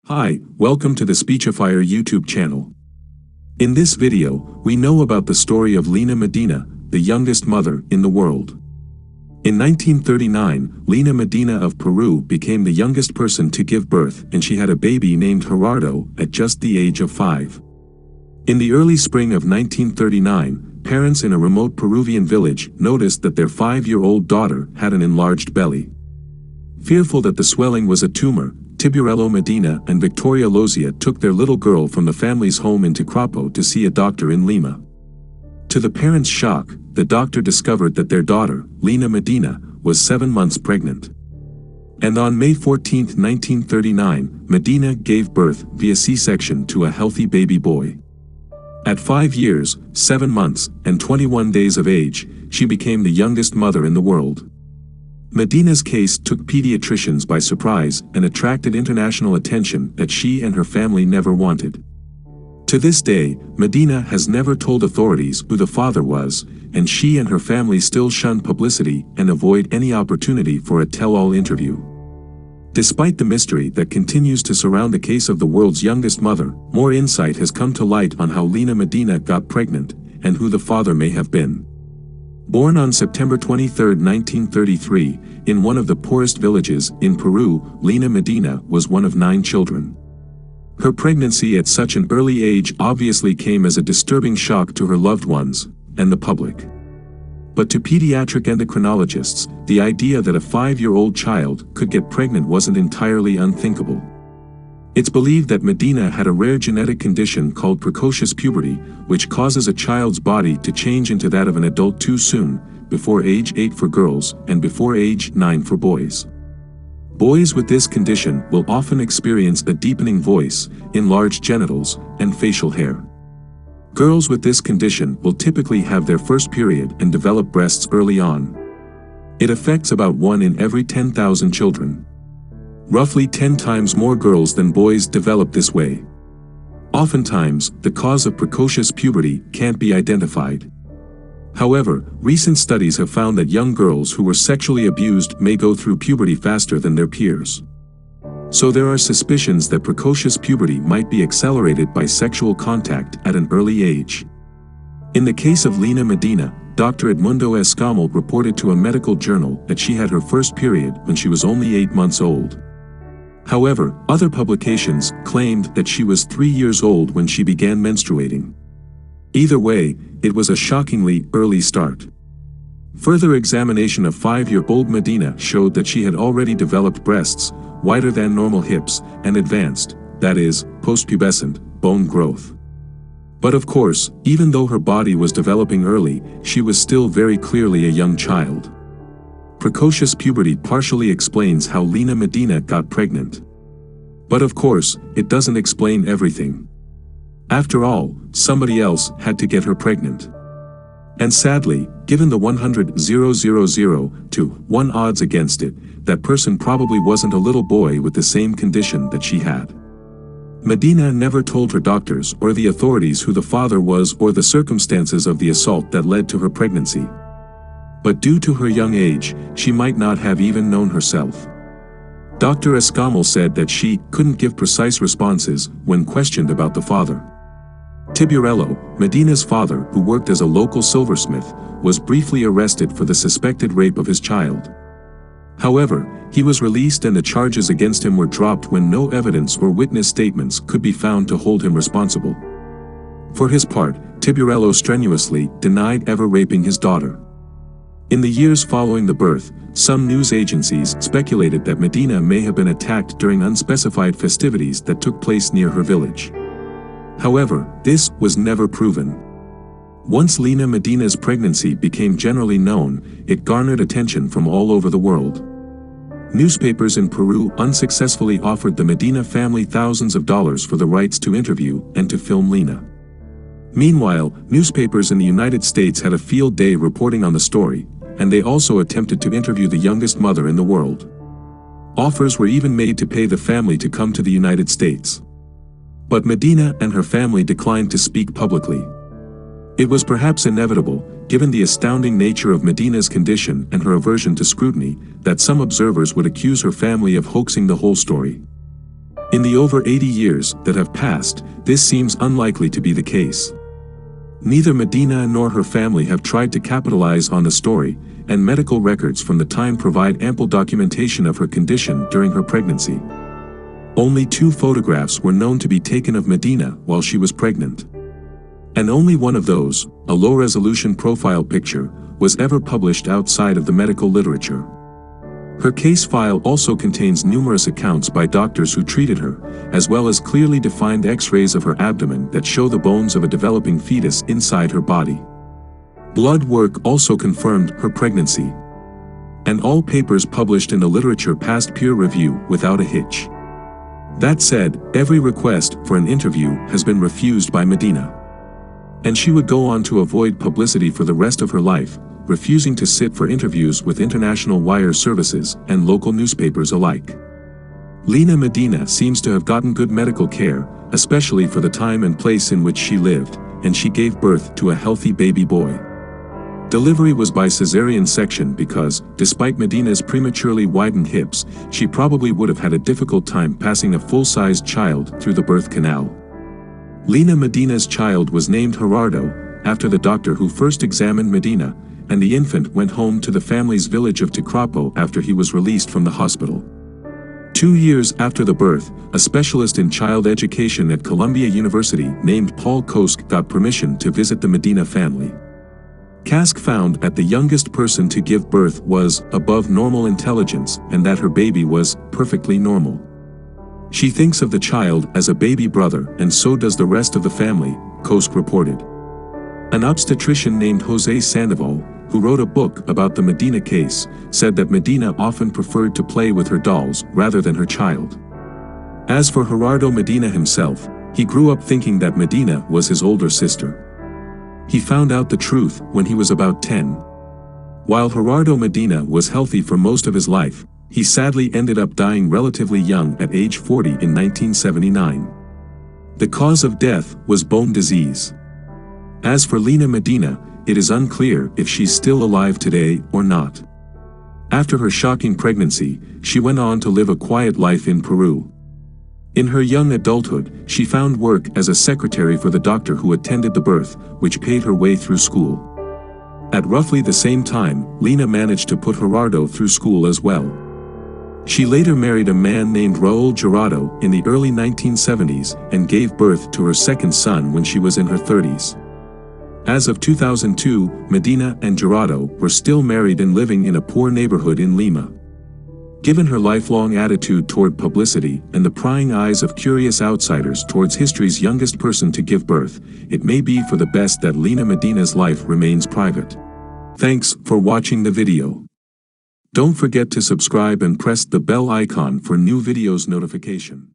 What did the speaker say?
Hi, welcome to the Speechifier YouTube channel. In this video, we know about the story of Lina Medina, the youngest mother in the world. In 1939, Lina Medina of Peru became the youngest person to give birth, and she had a baby named Gerardo at just the age of 5. In the early spring of 1939, parents in a remote Peruvian village noticed that their 5-year-old daughter had an enlarged belly. Fearful that the swelling was a tumor, Gerardo Medina and Victoria Lozia took their little girl from the family's home into Crapo to see a doctor in Lima. To the parents' shock, the doctor discovered that their daughter, Lina Medina, was 7 months pregnant. And on May 14, 1939, Medina gave birth via C-section to a healthy baby boy. At 5 years, 7 months, and 21 days of age, she became the youngest mother in the world. Medina's case took pediatricians by surprise and attracted international attention that she and her family never wanted. To this day, Medina has never told authorities who the father was, and she and her family still shun publicity and avoid any opportunity for a tell-all interview. Despite the mystery that continues to surround the case of the world's youngest mother, more insight has come to light on how Lina Medina got pregnant and who the father may have been. Born on September 23, 1933, in one of the poorest villages in Peru, Lina Medina was one of 9 children. Her pregnancy at such an early age obviously came as a disturbing shock to her loved ones and the public. But to pediatric endocrinologists, the idea that a 5-year-old child could get pregnant wasn't entirely unthinkable. It's believed that Medina had a rare genetic condition called precocious puberty, which causes a child's body to change into that of an adult too soon, before age 8 for girls and before age 9 for boys. Boys with this condition will often experience a deepening voice, enlarged genitals, and facial hair. Girls with this condition will typically have their first period and develop breasts early on. It affects about 1 in every 10,000 children. Roughly 10 times more girls than boys develop this way. Oftentimes, the cause of precocious puberty can't be identified. However, recent studies have found that young girls who were sexually abused may go through puberty faster than their peers. So there are suspicions that precocious puberty might be accelerated by sexual contact at an early age. In the case of Lina Medina, Dr. Edmundo Escamil reported to a medical journal that she had her first period when she was only 8 months old. However, other publications claimed that she was 3 years old when she began menstruating. Either way, it was a shockingly early start. Further examination of 5-year-old Medina showed that she had already developed breasts, wider than normal hips, and advanced, that is, post-pubescent, bone growth. But of course, even though her body was developing early, she was still very clearly a young child. Precocious puberty partially explains how Lina Medina got pregnant. But of course, it doesn't explain everything. After all, somebody else had to get her pregnant. And sadly, given the 100,000 to 1 odds against it, that person probably wasn't a little boy with the same condition that she had. Medina never told her doctors or the authorities who the father was or the circumstances of the assault that led to her pregnancy. But due to her young age, she might not have even known herself. Dr. Escamil said that she couldn't give precise responses when questioned about the father. Gerardo, Medina's father, who worked as a local silversmith, was briefly arrested for the suspected rape of his child. However, he was released and the charges against him were dropped when no evidence or witness statements could be found to hold him responsible. For his part, Gerardo strenuously denied ever raping his daughter. In the years following the birth, some news agencies speculated that Medina may have been attacked during unspecified festivities that took place near her village. However, this was never proven. Once Lina Medina's pregnancy became generally known, it garnered attention from all over the world. Newspapers in Peru unsuccessfully offered the Medina family thousands of dollars for the rights to interview and to film Lina. Meanwhile, newspapers in the United States had a field day reporting on the story, and they also attempted to interview the youngest mother in the world. Offers were even made to pay the family to come to the United States. But Medina and her family declined to speak publicly. It was perhaps inevitable, given the astounding nature of Medina's condition and her aversion to scrutiny, that some observers would accuse her family of hoaxing the whole story. In the over 80 years that have passed, this seems unlikely to be the case. Neither Medina nor her family have tried to capitalize on the story, and medical records from the time provide ample documentation of her condition during her pregnancy. Only 2 photographs were known to be taken of Medina while she was pregnant. And only one of those, a low-resolution profile picture, was ever published outside of the medical literature. Her case file also contains numerous accounts by doctors who treated her, as well as clearly defined X-rays of her abdomen that show the bones of a developing fetus inside her body. Blood work also confirmed her pregnancy. And all papers published in the literature passed peer review without a hitch. That said, every request for an interview has been refused by Medina. And she would go on to avoid publicity for the rest of her life, refusing to sit for interviews with international wire services and local newspapers alike. Lina Medina seems to have gotten good medical care, especially for the time and place in which she lived, and she gave birth to a healthy baby boy. Delivery was by cesarean section because, despite Medina's prematurely widened hips, she probably would have had a difficult time passing a full-sized child through the birth canal. Lina Medina's child was named Gerardo, after the doctor who first examined Medina, and the infant went home to the family's village of Ticrapo after he was released from the hospital. 2 years after the birth, a specialist in child education at Columbia University named Paul Kosk got permission to visit the Medina family. Kosk found that the youngest person to give birth was above normal intelligence and that her baby was perfectly normal. She thinks of the child as a baby brother, and so does the rest of the family, Kosk reported. An obstetrician named Jose Sandoval, who wrote a book about the Medina case, said that Medina often preferred to play with her dolls rather than her child. As for Gerardo Medina himself, he grew up thinking that Medina was his older sister. He found out the truth when he was about 10. While Gerardo Medina was healthy for most of his life, he sadly ended up dying relatively young at age 40 in 1979. The cause of death was bone disease. As for Lina Medina, it is unclear if she's still alive today or not. After her shocking pregnancy, she went on to live a quiet life in Peru. In her young adulthood, she found work as a secretary for the doctor who attended the birth, which paid her way through school. At roughly the same time, Lina managed to put Gerardo through school as well. She later married a man named Raul Gerardo in the early 1970s and gave birth to her second son when she was in her 30s. As of 2002, Medina and Gerardo were still married and living in a poor neighborhood in Lima. Given her lifelong attitude toward publicity and the prying eyes of curious outsiders towards history's youngest person to give birth, it may be for the best that Lina Medina's life remains private. Thanks for watching the video. Don't forget to subscribe and press the bell icon for new videos notification.